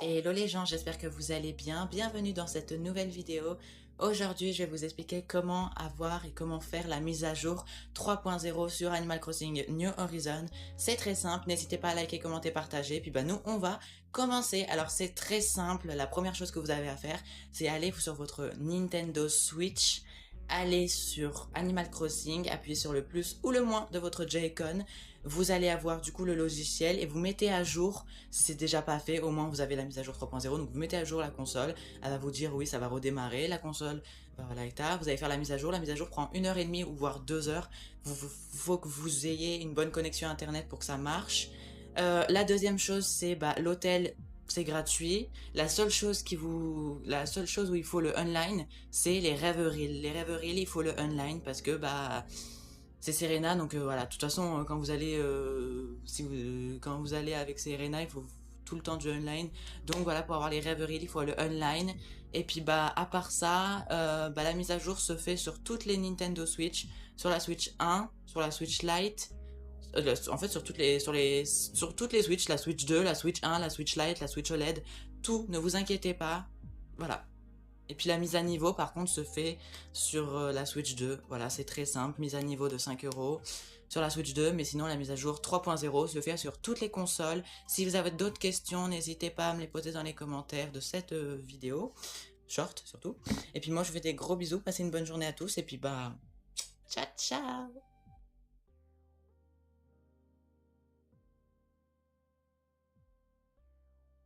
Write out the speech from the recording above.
Hello les gens, j'espère que vous allez bien. Bienvenue dans cette nouvelle vidéo. Aujourd'hui, je vais vous expliquer comment avoir et comment faire la mise à jour 3.0 sur Animal Crossing New Horizons. C'est très simple, n'hésitez pas à liker, commenter, partager. Puis nous, on va commencer. Alors c'est très simple, la première chose que vous avez à faire, c'est aller sur votre Nintendo Switch, allez sur Animal Crossing, appuyez sur le plus ou le moins de votre Joy-Con. Vous allez avoir du coup le logiciel et vous mettez à jour, si c'est déjà pas fait, au moins vous avez la mise à jour 3.0, donc vous mettez à jour la console, elle va vous dire oui ça va redémarrer, la console va voilà l'état, vous allez faire la mise à jour prend 1h30 ou voire 2 heures, faut que vous ayez une bonne connexion internet pour que ça marche. La deuxième chose c'est l'hôtel, c'est gratuit. La seule chose où il faut le online, c'est les rêveries. Les rêveries, il faut le online parce que c'est Serena, donc voilà. De toute façon, quand vous allez quand vous allez avec Serena, il faut tout le temps du online. Donc voilà, pour avoir les rêveries, il faut le online. Et puis à part ça, la mise à jour se fait sur toutes les Nintendo Switch, sur la Switch 1, sur la Switch Lite. En fait sur toutes les Switch, la Switch 2, la Switch 1, la Switch Lite, la Switch OLED, tout, ne vous inquiétez pas, voilà. Et puis la mise à niveau par contre se fait sur la Switch 2, voilà, c'est très simple, mise à niveau de 5 € sur la Switch 2, mais sinon la mise à jour 3.0 se fait sur toutes les consoles. Si vous avez d'autres questions, n'hésitez pas à me les poser dans les commentaires de cette vidéo, short surtout. Et puis moi je vous fais des gros bisous, passez une bonne journée à tous, et puis ciao ciao.